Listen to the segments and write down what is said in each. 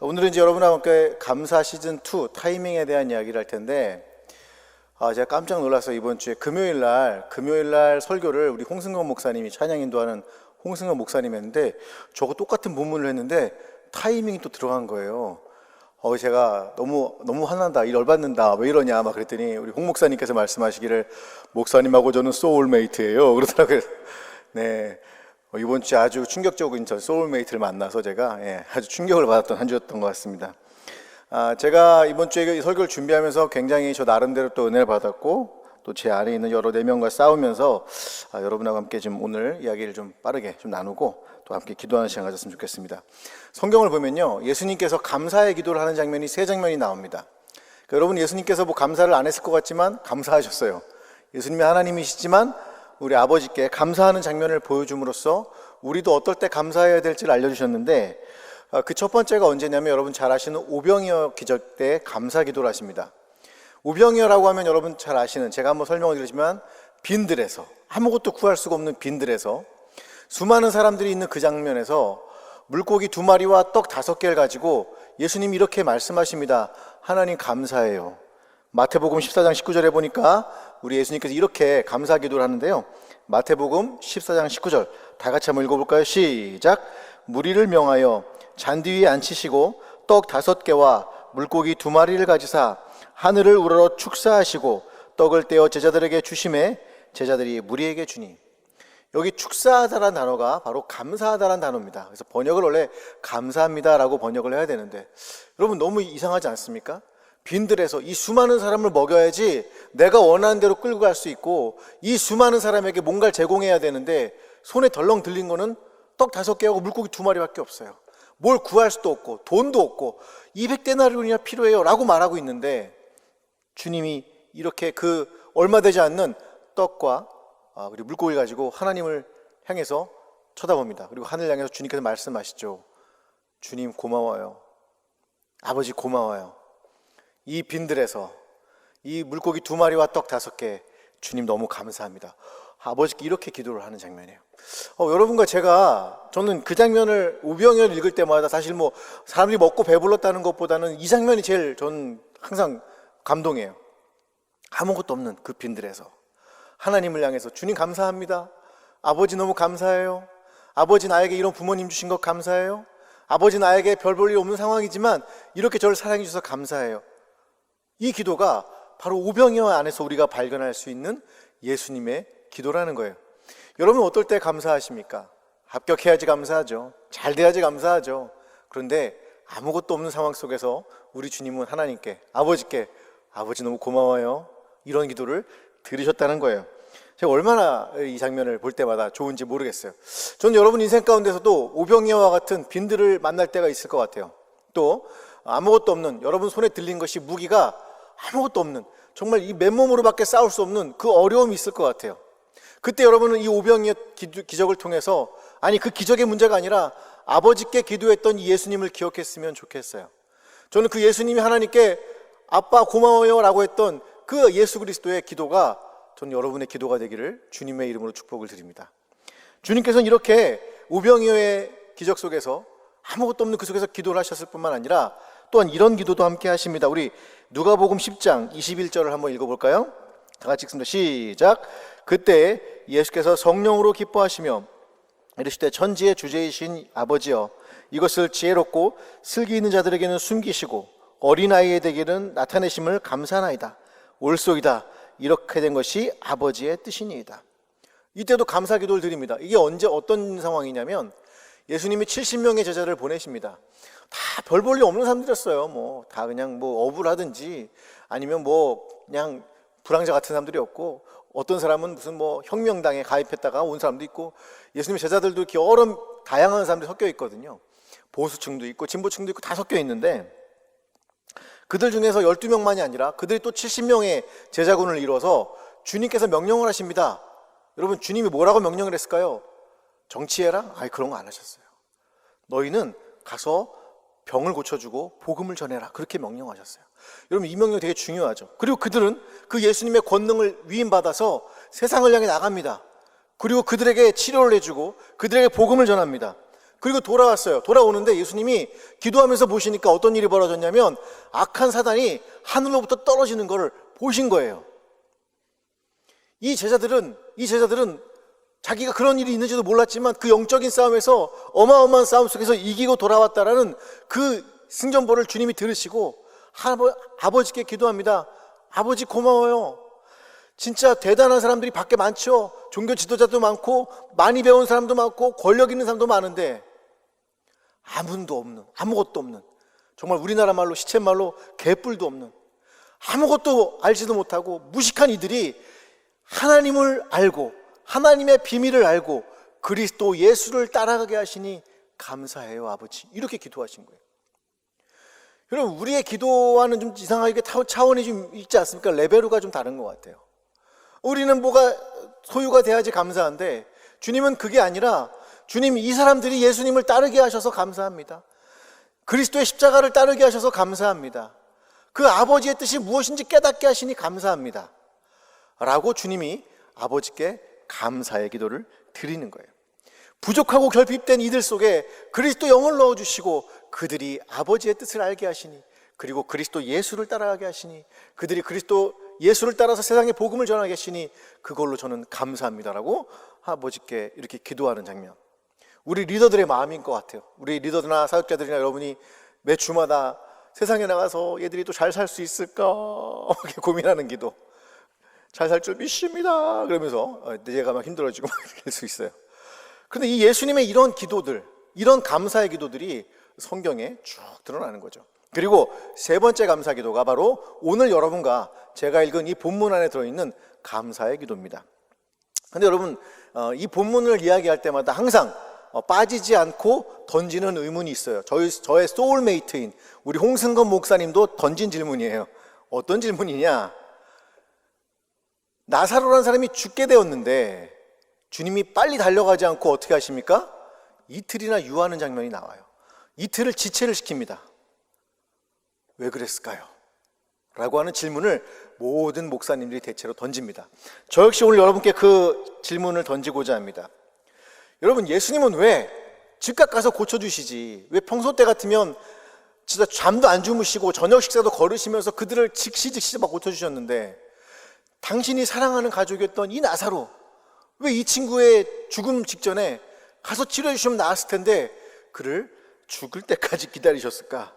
오늘은 이제 여러분과 함께 감사 시즌2 타이밍에 대한 이야기를 할 텐데, 제가 깜짝 놀라서 이번 주에 금요일 날 설교를 우리 홍승건 목사님이 찬양 인도하는 홍승건 목사님이 했는데, 저거 똑같은 본문을 했는데 타이밍이 또 들어간 거예요. 제가 너무 화난다, 일 열받는다, 왜 이러냐 막 그랬더니 우리 홍 목사님께서 말씀하시기를, 목사님하고 저는 소울메이트예요 그러더라고요. 네, 이번 주에 아주 충격적인 저 소울메이트를 만나서 제가 아주 충격을 받았던 한 주였던 것 같습니다. 제가 이번 주에 이 설교를 준비하면서 굉장히 저 나름대로 또 은혜를 받았고, 또 제 안에 있는 여러 내면과 싸우면서 여러분하고 함께 좀 오늘 이야기를 좀 빠르게 좀 나누고 또 함께 기도하는 시간 가졌으면 좋겠습니다. 성경을 보면요, 예수님께서 감사의 기도를 하는 장면이 3장면이 나옵니다. 그러니까 여러분, 예수님께서 뭐 감사를 안 했을 것 같지만 감사하셨어요. 예수님이 하나님이시지만 우리 아버지께 감사하는 장면을 보여줌으로써 우리도 어떨 때 감사해야 될지를 알려주셨는데, 그 첫 번째가 언제냐면 여러분 잘 아시는 오병이어 기적 때 감사 기도를 하십니다. 오병이어라고 하면 여러분 잘 아시는, 제가 한번 설명을 드리지만, 빈들에서, 아무것도 구할 수가 없는 빈들에서 수많은 사람들이 있는 그 장면에서 물고기 2마리와 떡 5개를 가지고 예수님이 이렇게 말씀하십니다. 하나님 감사해요. 마태복음 14장 19절에 보니까 우리 예수님께서 이렇게 감사 기도를 하는데요, 마태복음 14장 19절 다 같이 한번 읽어볼까요? 시작. 무리를 명하여 잔디 위에 앉히시고 떡 5개와 물고기 2마리를 가지사 하늘을 우러러 축사하시고 떡을 떼어 제자들에게 주심에 제자들이 무리에게 주니. 여기 축사하다라는 단어가 바로 감사하다라는 단어입니다. 그래서 번역을 원래 감사합니다라고 번역을 해야 되는데, 여러분 너무 이상하지 않습니까? 빈들에서 이 수많은 사람을 먹여야지 내가 원하는 대로 끌고 갈 수 있고, 이 수많은 사람에게 뭔가를 제공해야 되는데 손에 덜렁 들린 거는 떡 5개하고 물고기 2마리밖에 없어요. 뭘 구할 수도 없고 돈도 없고 200데나리온이나 필요해요 라고 말하고 있는데, 주님이 이렇게 그 얼마 되지 않는 떡과 그리고 물고기를 가지고 하나님을 향해서 쳐다봅니다. 그리고 하늘 향해서 주님께서 말씀하시죠. 주님 고마워요. 아버지 고마워요. 이 빈들에서 이 물고기 2마리와 떡 5개 주님 너무 감사합니다. 아버지께 이렇게 기도를 하는 장면이에요. 여러분과 저는 그 장면을, 오병이어를 읽을 때마다 사실 뭐 사람들이 먹고 배불렀다는 것보다는 이 장면이 제일 저는 항상 감동이에요. 아무것도 없는 그 빈들에서 하나님을 향해서 주님 감사합니다. 아버지 너무 감사해요. 아버지 나에게 이런 부모님 주신 것 감사해요. 아버지 나에게 별 볼 일 없는 상황이지만 이렇게 저를 사랑해 주셔서 감사해요. 이 기도가 바로 오병이어 안에서 우리가 발견할 수 있는 예수님의 기도라는 거예요. 여러분 어떨 때 감사하십니까? 합격해야지 감사하죠. 잘 돼야지 감사하죠. 그런데 아무것도 없는 상황 속에서 우리 주님은 하나님께, 아버지께 아버지 너무 고마워요, 이런 기도를 들으셨다는 거예요. 제가 얼마나 이 장면을 볼 때마다 좋은지 모르겠어요. 저는 여러분 인생 가운데서도 오병이어와 같은 빈들을 만날 때가 있을 것 같아요. 또 아무것도 없는, 여러분 손에 들린 것이 무기가 아무것도 없는, 정말 이 맨몸으로밖에 싸울 수 없는 그 어려움이 있을 것 같아요. 그때 여러분은 이 오병이어 기적을 통해서, 아니 그 기적의 문제가 아니라 아버지께 기도했던 이 예수님을 기억했으면 좋겠어요. 저는 그 예수님이 하나님께 아빠 고마워요 라고 했던 그 예수 그리스도의 기도가 저는 여러분의 기도가 되기를 주님의 이름으로 축복을 드립니다. 주님께서는 이렇게 오병이어의 기적 속에서, 아무것도 없는 그 속에서 기도를 하셨을 뿐만 아니라 또한 이런 기도도 함께 하십니다. 우리 누가복음 10장 21절을 한번 읽어볼까요? 다 같이 읽습니다. 시작. 그때 예수께서 성령으로 기뻐하시며 이르시되 천지의 주제이신 아버지여, 이것을 지혜롭고 슬기 있는 자들에게는 숨기시고 어린아이에게는 나타내심을 감사하나이다. 옳소이다. 이렇게 된 것이 아버지의 뜻이니이다. 이때도 감사 기도를 드립니다. 이게 언제 어떤 상황이냐면, 예수님이 70명의 제자를 보내십니다. 다 별 볼 일 없는 사람들이었어요. 뭐 다 그냥 뭐 어부라든지 아니면 뭐 그냥 불황자 같은 사람들이었고, 어떤 사람은 무슨 뭐 혁명당에 가입했다가 온 사람도 있고, 예수님의 제자들도 이렇게 여러 다양한 사람들이 섞여 있거든요. 보수층도 있고 진보층도 있고 다 섞여 있는데, 그들 중에서 12명만이 아니라 그들이 또 70명의 제자군을 이뤄서 주님께서 명령을 하십니다. 여러분 주님이 뭐라고 명령을 했을까요? 정치해라? 아니 그런 거 안 하셨어요. 너희는 가서 병을 고쳐주고 복음을 전해라, 그렇게 명령하셨어요. 여러분 이 명령 되게 중요하죠. 그리고 그들은 그 예수님의 권능을 위임받아서 세상을 향해 나갑니다. 그리고 그들에게 치료를 해주고 그들에게 복음을 전합니다. 그리고 돌아왔어요. 돌아오는데 예수님이 기도하면서 보시니까 어떤 일이 벌어졌냐면 악한 사단이 하늘로부터 떨어지는 것을 보신 거예요. 이 제자들은 자기가 그런 일이 있는지도 몰랐지만 그 영적인 싸움에서 어마어마한 싸움 속에서 이기고 돌아왔다라는 그 승전보를 주님이 들으시고 아버지께 기도합니다. 아버지 고마워요. 진짜 대단한 사람들이 밖에 많죠. 종교 지도자도 많고 많이 배운 사람도 많고 권력 있는 사람도 많은데 아무것도 없는, 정말 우리나라 말로 시쳇말로 개뿔도 없는, 아무것도 알지도 못하고 무식한 이들이 하나님을 알고 하나님의 비밀을 알고 그리스도 예수를 따라가게 하시니 감사해요 아버지. 이렇게 기도하신 거예요. 여러분, 우리의 기도와는 좀 이상하게 차원이 좀 있지 않습니까? 레벨이 좀 다른 것 같아요. 우리는 뭐가 소유가 돼야지 감사한데 주님은 그게 아니라, 주님 이 사람들이 예수님을 따르게 하셔서 감사합니다. 그리스도의 십자가를 따르게 하셔서 감사합니다. 그 아버지의 뜻이 무엇인지 깨닫게 하시니 감사합니다 라고 주님이 아버지께 감사의 기도를 드리는 거예요. 부족하고 결핍된 이들 속에 그리스도 영을 넣어주시고 그들이 아버지의 뜻을 알게 하시니, 그리고 그리스도 예수를 따라가게 하시니, 그들이 그리스도 예수를 따라서 세상에 복음을 전하게 하시니 그걸로 저는 감사합니다라고 아버지께 이렇게 기도하는 장면, 우리 리더들의 마음인 것 같아요. 우리 리더들이나 사역자들이나 여러분이 매 주마다 세상에 나가서 얘들이 또 잘 살 수 있을까 이렇게 고민하는 기도, 잘 살 줄 믿습니다 그러면서 내가 막 힘들어지고 막 이럴 수 있어요. 그런데 이 예수님의 이런 기도들, 이런 감사의 기도들이 성경에 쭉 드러나는 거죠. 그리고 세 번째 감사 기도가 바로 오늘 여러분과 제가 읽은 이 본문 안에 들어있는 감사의 기도입니다. 근데 여러분, 이 본문을 이야기할 때마다 항상 빠지지 않고 던지는 의문이 있어요. 저의 소울메이트인 우리 홍승건 목사님도 던진 질문이에요. 어떤 질문이냐? 나사로라는 사람이 죽게 되었는데 주님이 빨리 달려가지 않고 어떻게 하십니까? 이틀이나 유하는 장면이 나와요. 이틀을 지체를 시킵니다. 왜 그랬을까요? 라고 하는 질문을 모든 목사님들이 대체로 던집니다. 저 역시 오늘 여러분께 그 질문을 던지고자 합니다. 여러분, 예수님은 왜 즉각 가서 고쳐주시지, 왜 평소 때 같으면 진짜 잠도 안 주무시고 저녁 식사도 거르시면서 그들을 즉시 막 고쳐주셨는데, 당신이 사랑하는 가족이었던 이 나사로, 왜 이 친구의 죽음 직전에 가서 치료해 주시면 나았을 텐데 그를 죽을 때까지 기다리셨을까?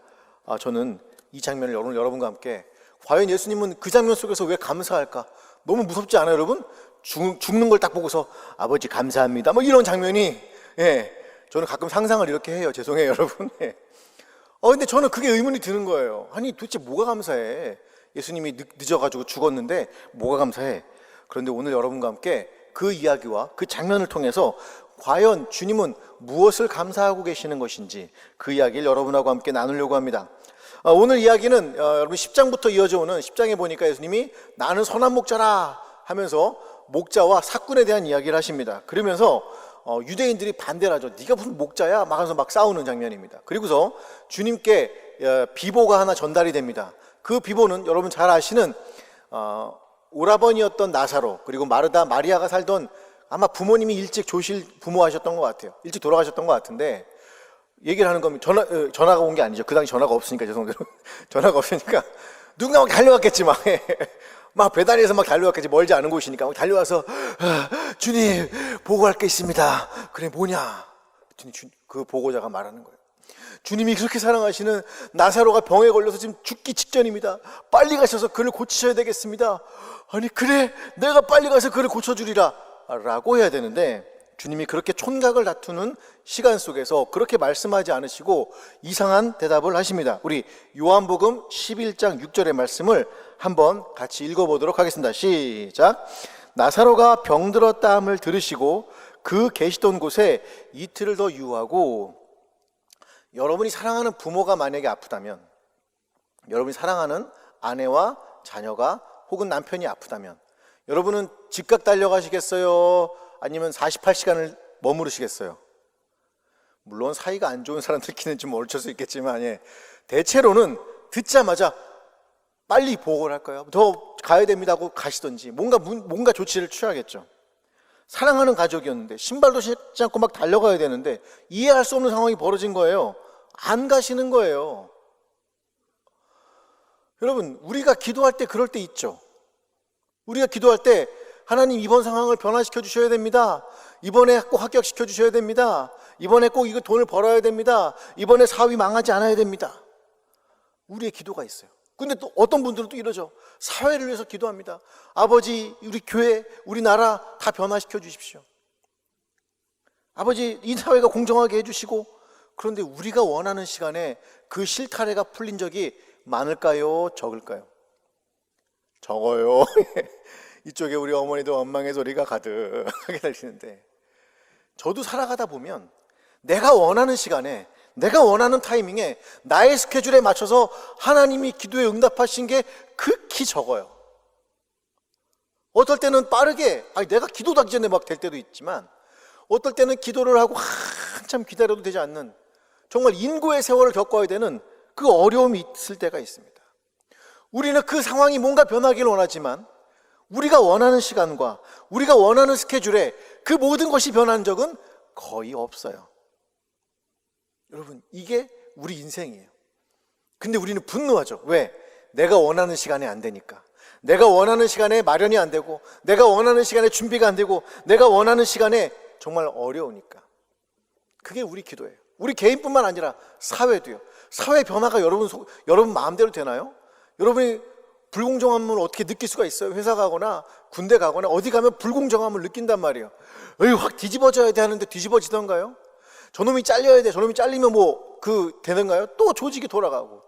저는 이 장면을 오늘 여러분과 함께, 과연 예수님은 그 장면 속에서 왜 감사할까? 너무 무섭지 않아요, 여러분? 죽는 걸 딱 보고서 아버지 감사합니다 뭐 이런 장면이, 저는 가끔 상상을 이렇게 해요. 죄송해요 여러분. 근데 저는 그게 의문이 드는 거예요. 아니 도대체 뭐가 감사해? 예수님이 늦어가지고 죽었는데 뭐가 감사해? 그런데 오늘 여러분과 함께 그 이야기와 그 장면을 통해서 과연 주님은 무엇을 감사하고 계시는 것인지 그 이야기를 여러분하고 함께 나누려고 합니다. 오늘 이야기는 여러분 10장부터 이어져 오는, 10장에 보니까 예수님이 나는 선한 목자라 하면서 목자와 삭군에 대한 이야기를 하십니다. 그러면서 유대인들이 반대를 하죠. 네가 무슨 목자야? 막 하면서 막 싸우는 장면입니다. 그리고서 주님께 비보가 하나 전달이 됩니다. 그 비보는 여러분 잘 아시는 오라버니였던 나사로, 그리고 마르다 마리아가 살던, 아마 부모님이 일찍 조실 부모하셨던 것 같아요. 일찍 돌아가셨던 것 같은데, 얘기를 하는 겁니다. 전화가 온 게 아니죠. 그 당시 전화가 없으니까, 죄송해요. 전화가 없으니까 누군가 막 달려왔겠지. 막 배달해서 막 달려왔겠지. 멀지 않은 곳이니까 막 달려와서 주님 보고할 게 있습니다. 그래 뭐냐? 그 보고자가 말하는 거예요. 주님이 그렇게 사랑하시는 나사로가 병에 걸려서 지금 죽기 직전입니다. 빨리 가셔서 그를 고치셔야 되겠습니다. 아니 그래, 내가 빨리 가서 그를 고쳐주리라 라고 해야 되는데, 주님이 그렇게 촌각을 다투는 시간 속에서 그렇게 말씀하지 않으시고 이상한 대답을 하십니다. 우리 요한복음 11장 6절의 말씀을 한번 같이 읽어보도록 하겠습니다. 시작. 나사로가 병들었다 함을 들으시고 그 계시던 곳에 이틀을 더 유하고. 여러분이 사랑하는 부모가 만약에 아프다면, 여러분이 사랑하는 아내와 자녀가 혹은 남편이 아프다면 여러분은 즉각 달려가시겠어요? 아니면 48시간을 머무르시겠어요? 물론 사이가 안 좋은 사람들끼리는 좀 어쩔 수 있겠지만, 대체로는 듣자마자 빨리 보고를 할까요? 더 가야 됩니다 하고 가시던지 뭔가 조치를 취하겠죠. 사랑하는 가족이었는데 신발도 신지 않고 막 달려가야 되는데 이해할 수 없는 상황이 벌어진 거예요. 안 가시는 거예요. 여러분, 우리가 기도할 때 그럴 때 있죠. 우리가 기도할 때 하나님 이번 상황을 변화시켜 주셔야 됩니다. 이번에 꼭 합격시켜 주셔야 됩니다. 이번에 꼭 이거 돈을 벌어야 됩니다. 이번에 사업이 망하지 않아야 됩니다. 우리의 기도가 있어요. 근데 또 어떤 분들은 또 이러죠. 사회를 위해서 기도합니다. 아버지, 우리 교회, 우리 나라 다 변화시켜 주십시오. 아버지, 이 사회가 공정하게 해주시고. 그런데 우리가 원하는 시간에 그 실타래가 풀린 적이 많을까요? 적을까요? 적어요. 이쪽에 우리 어머니도 원망의 소리가 가득하게 들리는데, 저도 살아가다 보면 내가 원하는 시간에, 내가 원하는 타이밍에 나의 스케줄에 맞춰서 하나님이 기도에 응답하신 게 극히 적어요. 어떨 때는 빠르게, 내가 기도도 하기 전에 막 될 때도 있지만, 어떨 때는 기도를 하고 한참 기다려도 되지 않는, 정말 인고의 세월을 겪어야 되는 그 어려움이 있을 때가 있습니다. 우리는 그 상황이 뭔가 변하기를 원하지만 우리가 원하는 시간과 우리가 원하는 스케줄에 그 모든 것이 변한 적은 거의 없어요. 여러분, 이게 우리 인생이에요. 근데 우리는 분노하죠. 왜? 내가 원하는 시간에 안 되니까. 내가 원하는 시간에 마련이 안 되고, 내가 원하는 시간에 준비가 안 되고, 내가 원하는 시간에 정말 어려우니까. 그게 우리 기도예요. 우리 개인뿐만 아니라 사회도요. 사회 변화가 여러분 마음대로 되나요? 여러분이 불공정함을 어떻게 느낄 수가 있어요? 회사 가거나 군대 가거나 어디 가면 불공정함을 느낀단 말이에요. 확 뒤집어져야 되는데 뒤집어지던가요? 저놈이 잘려야 돼. 저놈이 잘리면 되는가요? 또 조직이 돌아가고.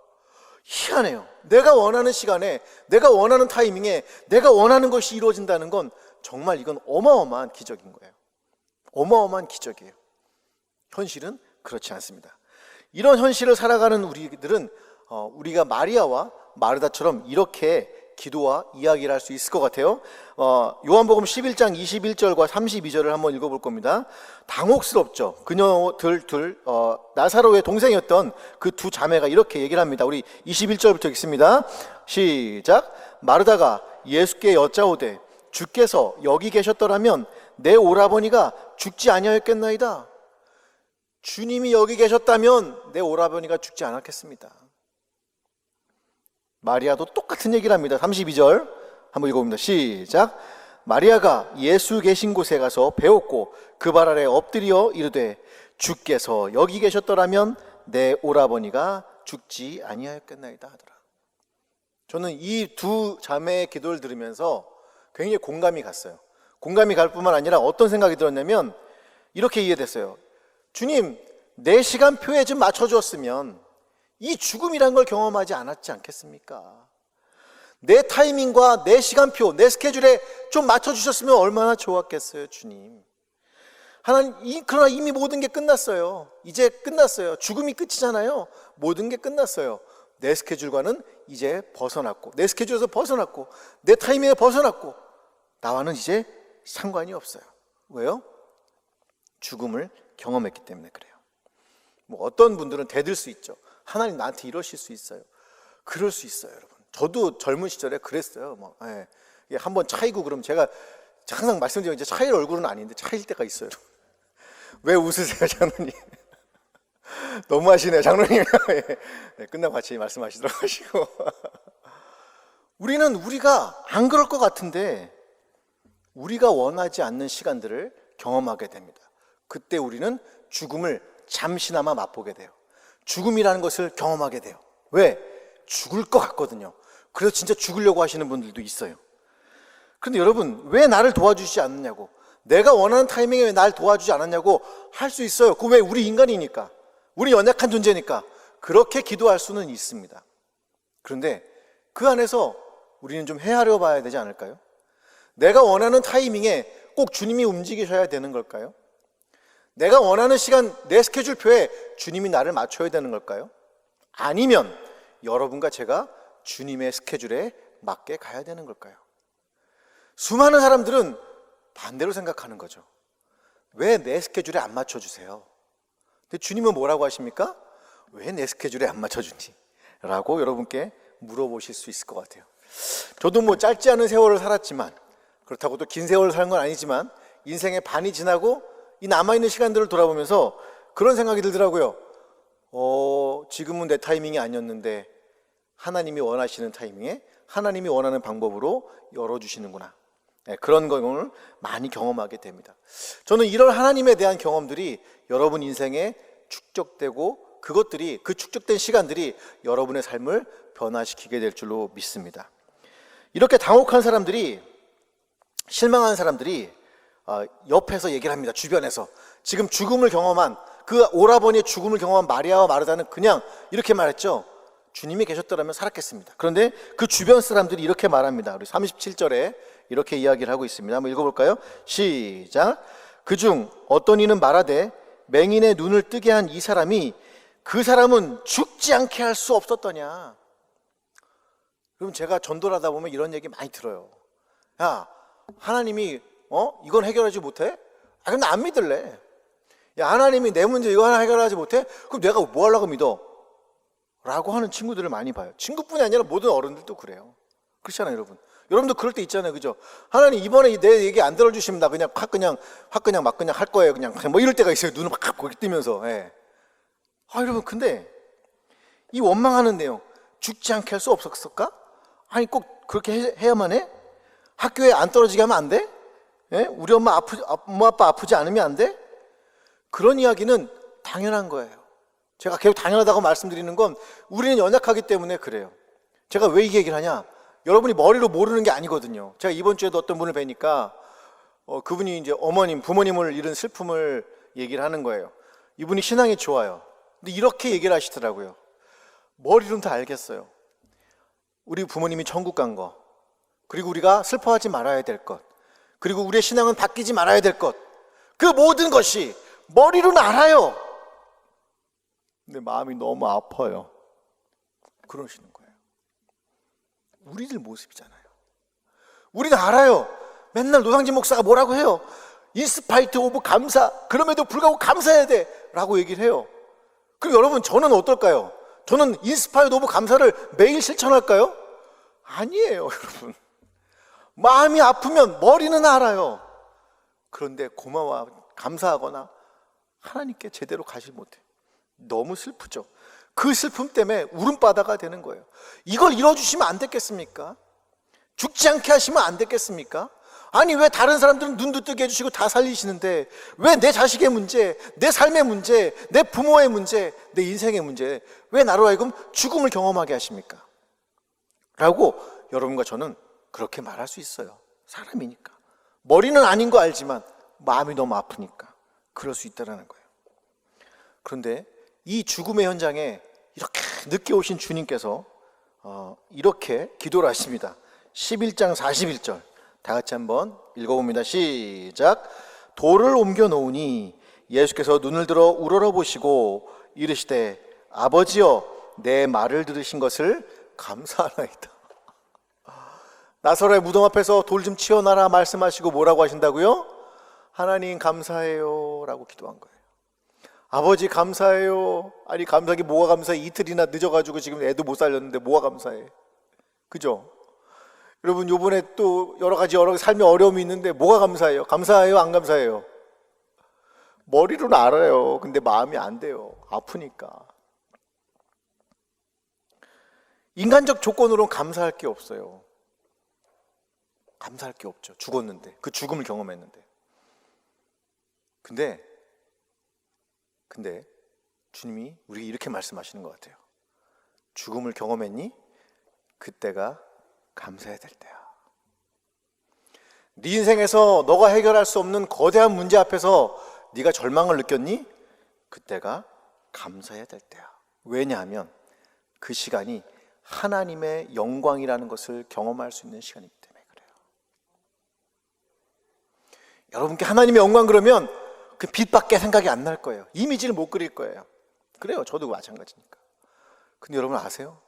희한해요. 내가 원하는 시간에, 내가 원하는 타이밍에, 내가 원하는 것이 이루어진다는 건 정말 이건 어마어마한 기적인 거예요. 어마어마한 기적이에요. 현실은 그렇지 않습니다. 이런 현실을 살아가는 우리들은 우리가 마리아와 마르다처럼 이렇게 기도와 이야기를 할 수 있을 것 같아요. 요한복음 11장 21절과 32절을 한번 읽어볼 겁니다. 당혹스럽죠. 그녀들 나사로의 동생이었던 그 두 자매가 이렇게 얘기를 합니다. 우리 21절부터 읽습니다. 시작. 마르다가 예수께 여짜오되 주께서 여기 계셨더라면 내 오라버니가 죽지 아니하였겠나이다. 주님이 여기 계셨다면 내 오라버니가 죽지 않았겠습니다. 마리아도 똑같은 얘기를 합니다. 32절 한번 읽어봅니다. 시작. 마리아가 예수 계신 곳에 가서 배웠고 그 발 아래 엎드려 이르되 주께서 여기 계셨더라면 내 오라버니가 죽지 아니하였겠나이다 하더라. 저는 이 두 자매의 기도를 들으면서 굉장히 공감이 갔어요. 공감이 갈 뿐만 아니라 어떤 생각이 들었냐면 이렇게 이해됐어요. 주님, 내 시간표에 좀 맞춰주었으면 이 죽음이란 걸 경험하지 않았지 않겠습니까? 내 타이밍과 내 시간표, 내 스케줄에 좀 맞춰주셨으면 얼마나 좋았겠어요, 주님. 하나님, 그러나 이미 모든 게 끝났어요. 이제 끝났어요. 죽음이 끝이잖아요. 모든 게 끝났어요. 내 스케줄과는 이제 벗어났고, 내 스케줄에서 벗어났고, 내 타이밍에 벗어났고, 나와는 이제 상관이 없어요. 왜요? 죽음을 경험했기 때문에 그래요. 어떤 분들은 대들 수 있죠. 하나님 나한테 이러실 수 있어요. 그럴 수 있어요, 여러분. 저도 젊은 시절에 그랬어요. 한번 차이고 그럼 제가 항상 말씀드리면 이제 차일 얼굴은 아닌데 차일 때가 있어요. 왜 웃으세요, 장로님? 너무하시네요, 장로님. 네, 끝나고 같이 말씀하시도록 하시고. 우리가 안 그럴 것 같은데 우리가 원하지 않는 시간들을 경험하게 됩니다. 그때 우리는 죽음을 잠시나마 맛보게 돼요. 죽음이라는 것을 경험하게 돼요. 왜? 죽을 것 같거든요. 그래서 진짜 죽으려고 하시는 분들도 있어요. 그런데 여러분, 왜 나를 도와주시지 않느냐고, 내가 원하는 타이밍에 왜 날 도와주지 않았냐고 할 수 있어요. 그거 왜? 우리 인간이니까, 우리 연약한 존재니까 그렇게 기도할 수는 있습니다. 그런데 그 안에서 우리는 좀 헤아려 봐야 되지 않을까요? 내가 원하는 타이밍에 꼭 주님이 움직이셔야 되는 걸까요? 내가 원하는 시간, 내 스케줄표에 주님이 나를 맞춰야 되는 걸까요? 아니면 여러분과 제가 주님의 스케줄에 맞게 가야 되는 걸까요? 수많은 사람들은 반대로 생각하는 거죠. 왜 내 스케줄에 안 맞춰주세요? 근데 주님은 뭐라고 하십니까? 왜 내 스케줄에 안 맞춰주니? 라고 여러분께 물어보실 수 있을 것 같아요. 저도 짧지 않은 세월을 살았지만, 그렇다고 또 긴 세월을 사는 건 아니지만, 인생의 반이 지나고 이 남아있는 시간들을 돌아보면서 그런 생각이 들더라고요. 지금은 내 타이밍이 아니었는데 하나님이 원하시는 타이밍에 하나님이 원하는 방법으로 열어주시는구나. 네, 그런 걸 많이 경험하게 됩니다. 저는 이런 하나님에 대한 경험들이 여러분 인생에 축적되고 그것들이, 그 축적된 시간들이 여러분의 삶을 변화시키게 될 줄로 믿습니다. 이렇게 당혹한 사람들이, 실망한 사람들이 옆에서 얘기를 합니다. 주변에서. 지금 죽음을 경험한, 그 오라버니의 죽음을 경험한 마리아와 마르다는 그냥 이렇게 말했죠. 주님이 계셨더라면 살았겠습니다. 그런데 그 주변 사람들이 이렇게 말합니다. 우리 37절에 이렇게 이야기를 하고 있습니다. 한번 읽어볼까요? 시작. 그중 어떤 이는 말하되 맹인의 눈을 뜨게 한 이 사람이 그 사람은 죽지 않게 할 수 없었더냐. 그럼 제가 전도를 하다 보면 이런 얘기 많이 들어요. 야, 하나님이 이건 해결하지 못해? 그럼 나 안 믿을래. 야, 하나님이 내 문제 이거 하나 해결하지 못해? 그럼 내가 뭐 하려고 믿어? 라고 하는 친구들을 많이 봐요. 친구뿐이 아니라 모든 어른들도 그래요. 그렇잖아요, 여러분. 여러분도 그럴 때 있잖아요, 그죠? 하나님 이번에 내 얘기 안 들어주시면 나 그냥 막 그냥 할 거예요. 그냥 뭐 이럴 때가 있어요. 눈을 막 거기 뜨면서. 예. 여러분, 근데 이 원망하는 내용, 죽지 않게 할 수 없었을까? 아니, 꼭 그렇게 해야만 해? 학교에 안 떨어지게 하면 안 돼? 예? 우리 엄마 아빠 아프지 않으면 안 돼? 그런 이야기는 당연한 거예요. 제가 계속 당연하다고 말씀드리는 건 우리는 연약하기 때문에 그래요. 제가 왜 이 얘기를 하냐? 여러분이 머리로 모르는 게 아니거든요. 제가 이번 주에도 어떤 분을 뵈니까 그분이 이제 부모님을 잃은 슬픔을 얘기를 하는 거예요. 이분이 신앙이 좋아요. 근데 이렇게 얘기를 하시더라고요. 머리로는 다 알겠어요. 우리 부모님이 천국 간 거, 그리고 우리가 슬퍼하지 말아야 될 것, 그리고 우리의 신앙은 바뀌지 말아야 될 것, 그 모든 것이 머리로는 알아요. 근데 마음이 너무 아파요. 그러시는 거예요. 우리들 모습이잖아요. 우리는 알아요. 맨날 노상진 목사가 뭐라고 해요? 인스파이트 오브 감사. 그럼에도 불구하고 감사해야 돼 라고 얘기를 해요. 그럼 여러분, 저는 어떨까요? 저는 인스파이트 오브 감사를 매일 실천할까요? 아니에요, 여러분. 마음이 아프면 머리는 알아요. 그런데 감사하거나 하나님께 제대로 가지 못해. 너무 슬프죠. 그 슬픔 때문에 울음바다가 되는 거예요. 이걸 이뤄주시면 안 됐겠습니까? 죽지 않게 하시면 안 됐겠습니까? 아니, 왜 다른 사람들은 눈도 뜨게 해주시고 다 살리시는데 왜 내 자식의 문제, 내 삶의 문제, 내 부모의 문제, 내 인생의 문제, 왜 나로 하여금 죽음을 경험하게 하십니까? 라고 여러분과 저는 그렇게 말할 수 있어요. 사람이니까. 머리는 아닌 거 알지만 마음이 너무 아프니까 그럴 수 있다는 거예요. 그런데 이 죽음의 현장에 이렇게 늦게 오신 주님께서 이렇게 기도를 하십니다. 11장 41절 다 같이 한번 읽어봅니다. 시작. 돌을 옮겨 놓으니 예수께서 눈을 들어 우러러보시고 이르시되 아버지여 내 말을 들으신 것을 감사하나이다. 나사로의 무덤 앞에서 돌 좀 치워놔라 말씀하시고 뭐라고 하신다고요? 하나님 감사해요 라고 기도한 거예요. 아버지 감사해요. 아니, 감사하기 뭐가 감사해? 이틀이나 늦어가지고 지금 애도 못 살렸는데 뭐가 감사해? 그죠? 여러분, 요번에 또 여러 가지 삶의 어려움이 있는데 뭐가 감사해요? 감사해요? 안 감사해요? 머리로는 알아요. 근데 마음이 안 돼요. 아프니까. 인간적 조건으로는 감사할 게 없어요. 감사할 게 없죠. 죽었는데, 그 죽음을 경험했는데. 근데 주님이 우리에게 이렇게 말씀하시는 것 같아요. 죽음을 경험했니? 그때가 감사해야 될 때야. 네 인생에서 너가 해결할 수 없는 거대한 문제 앞에서 네가 절망을 느꼈니? 그때가 감사해야 될 때야. 왜냐하면 그 시간이 하나님의 영광이라는 것을 경험할 수 있는 시간이기 때문에 그래요. 여러분께 하나님의 영광 그러면 그 빛밖에 생각이 안 날 거예요. 이미지를 못 그릴 거예요. 그래요. 저도 마찬가지니까. 근데 여러분 아세요?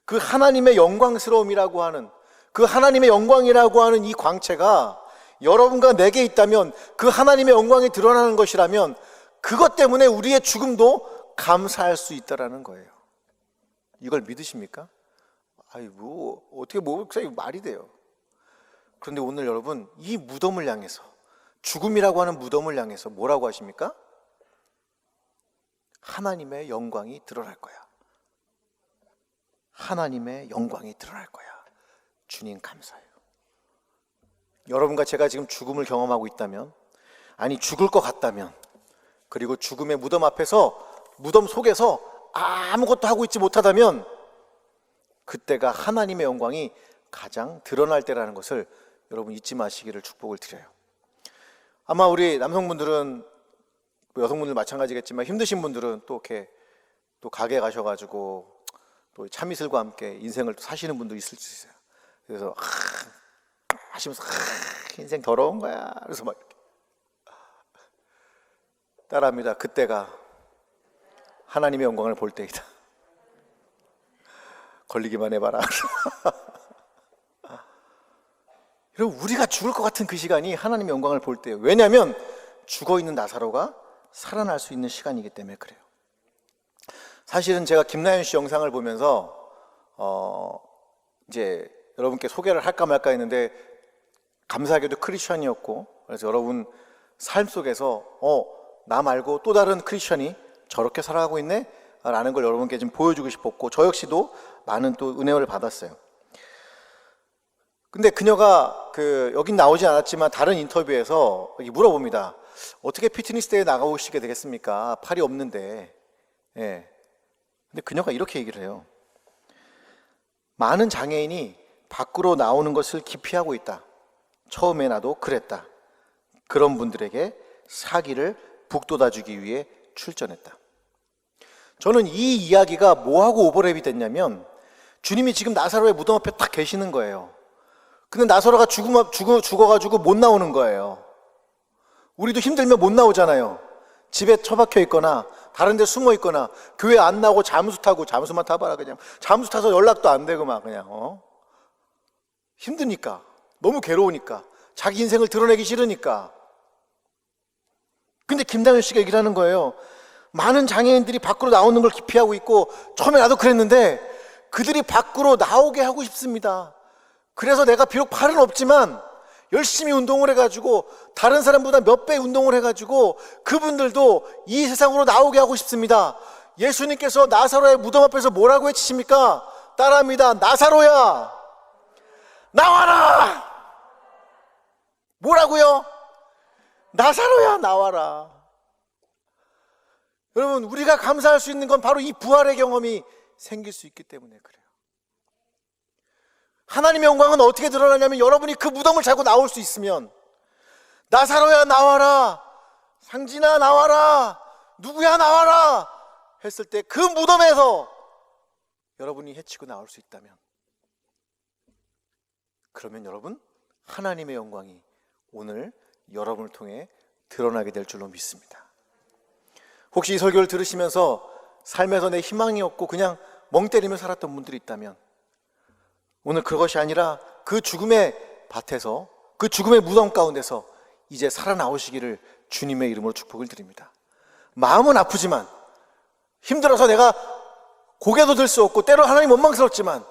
그 하나님의 영광스러움이라고 하는, 그 하나님의 영광이라고 하는 이 광채가 여러분과 내게 있다면, 그 하나님의 영광이 드러나는 것이라면 그것 때문에 우리의 죽음도 감사할 수 있다라는 거예요. 이걸 믿으십니까? 아이, 어떻게 목사님 말이 돼요. 그런데 오늘 여러분, 이 무덤을 향해서 죽음이라고 하는 무덤을 향해서 뭐라고 하십니까? 하나님의 영광이 드러날 거야. 하나님의 영광이 드러날 거야. 주님 감사해요. 여러분과 제가 지금 죽음을 경험하고 있다면, 아니 죽을 것 같다면, 그리고 죽음의 무덤 앞에서, 무덤 속에서 아무것도 하고 있지 못하다면, 그때가 하나님의 영광이 가장 드러날 때라는 것을 여러분 잊지 마시기를 축복을 드려요. 아마 우리 남성분들은, 여성분들 마찬가지겠지만 힘드신 분들은 또 이렇게 또 가게 가셔가지고 또 참이슬과 함께 인생을 또 사시는 분도 있을 수 있어요. 그래서 하시면서 인생 더러운 거야. 그래서 막 이렇게 따라합니다. 그때가 하나님의 영광을 볼 때이다. 걸리기만 해봐라. 여러분, 우리가 죽을 것 같은 그 시간이 하나님의 영광을 볼 때예요. 왜냐하면 죽어있는 나사로가 살아날 수 있는 시간이기 때문에 그래요. 사실은 제가 김나연 씨 영상을 보면서 이제 여러분께 소개를 할까 말까 했는데, 감사하게도 크리스천이었고, 그래서 여러분 삶 속에서 나 말고 또 다른 크리스천이 저렇게 살아가고 있네 라는 걸 여러분께 좀 보여주고 싶었고, 저 역시도 많은 또 은혜를 받았어요. 근데 그녀가 여긴 나오지 않았지만 다른 인터뷰에서 물어봅니다. 어떻게 피트니스 대회에 나가보시게 되겠습니까? 팔이 없는데. 예. 근데 그녀가 이렇게 얘기를 해요. 많은 장애인이 밖으로 나오는 것을 기피하고 있다. 처음에 나도 그랬다. 그런 분들에게 사기를 북돋아주기 위해 출전했다. 저는 이 이야기가 뭐하고 오버랩이 됐냐면, 주님이 지금 나사로의 무덤 앞에 딱 계시는 거예요. 근데 나사로가 죽어가지고 못 나오는 거예요. 우리도 힘들면 못 나오잖아요. 집에 처박혀 있거나 다른 데 숨어 있거나 교회 안 나오고 잠수 타고, 잠수만 타봐라 그냥. 잠수 타서 연락도 안 되고 막 그냥 힘드니까, 너무 괴로우니까, 자기 인생을 드러내기 싫으니까. 근데 김다현 씨가 얘기를 하는 거예요. 많은 장애인들이 밖으로 나오는 걸 기피하고 있고, 처음에 나도 그랬는데 그들이 밖으로 나오게 하고 싶습니다. 그래서 내가 비록 팔은 없지만 열심히 운동을 해가지고, 다른 사람보다 몇 배 운동을 해가지고 그분들도 이 세상으로 나오게 하고 싶습니다. 예수님께서 나사로의 무덤 앞에서 뭐라고 외치십니까? 따라합니다. 나사로야, 나와라! 뭐라고요? 나사로야, 나와라. 여러분, 우리가 감사할 수 있는 건 바로 이 부활의 경험이 생길 수 있기 때문에 그래요. 하나님의 영광은 어떻게 드러나냐면, 여러분이 그 무덤을 자고 나올 수 있으면, 나사로야 나와라, 상진아 나와라, 누구야 나와라 했을 때 그 무덤에서 여러분이 헤치고 나올 수 있다면, 그러면 여러분, 하나님의 영광이 오늘 여러분을 통해 드러나게 될 줄로 믿습니다. 혹시 이 설교를 들으시면서 삶에서 내 희망이 없고 그냥 멍 때리며 살았던 분들이 있다면, 오늘 그것이 아니라 그 죽음의 밭에서, 그 죽음의 무덤 가운데서 이제 살아나오시기를 주님의 이름으로 축복을 드립니다. 마음은 아프지만, 힘들어서 내가 고개도 들 수 없고 때로 하나님 원망스럽지만,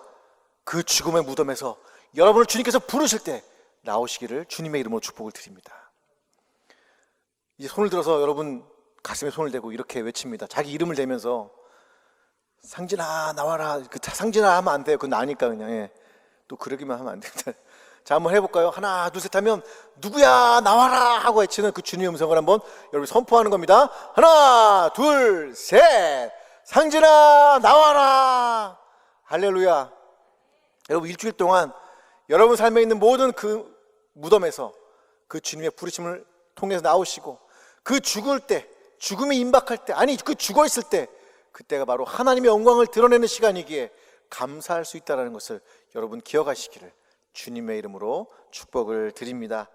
그 죽음의 무덤에서 여러분을 주님께서 부르실 때 나오시기를 주님의 이름으로 축복을 드립니다. 이제 손을 들어서 여러분 가슴에 손을 대고 이렇게 외칩니다. 자기 이름을 대면서, 상진아 나와라. 상진아 하면 안 돼요. 그건 나니까 그냥. 또 그러기만 하면 안 됩니다. 자, 한번 해볼까요? 하나 둘 셋 하면 누구야 나와라 하고 외치는 그 주님의 음성을 한번 여러분 선포하는 겁니다. 하나 둘 셋, 상진아 나와라. 할렐루야. 여러분, 일주일 동안 여러분 삶에 있는 모든 그 무덤에서 그 주님의 부르심을 통해서 나오시고, 그 죽을 때, 죽음이 임박할 때, 아니 그 죽어 있을 때, 그때가 바로 하나님의 영광을 드러내는 시간이기에 감사할 수 있다는 것을 여러분 기억하시기를 주님의 이름으로 축복을 드립니다.